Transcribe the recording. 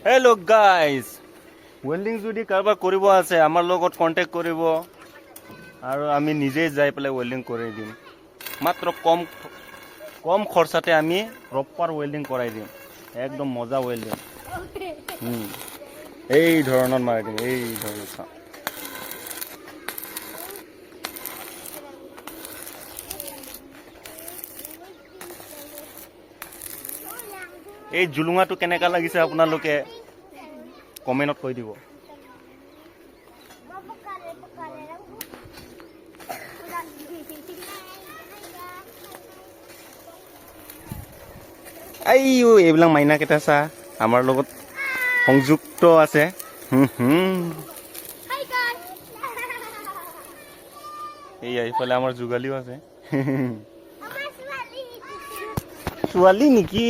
Hello' guys, welding যদি কাৰোবাৰ কৰিব আছে আমাৰ লগত কণ্টেক্ট কৰিব আৰু আমি নিজেই যাই পেলাই ৱেল্ডিং কৰি দিম। মাত্ৰ কম খৰচাতে আমি প্ৰপাৰ ৱেল্ডিং কৰাই দিম। একদম মজা ৱেল্ডিং। এই ধৰণৰ মাৰি দিম, এই ধৰণৰ চাওঁ। এই জুলুঙাটো কেনেকা লাগিছে আপোনালোকে কমেণ্টত কৈ দিব। এইবিলাক মাইনা কেইটা চা আমাৰ লগত সংযুক্ত আছে। এইয়া এইফালে আমাৰ যোগালীও আছে। ছোৱালী নেকি?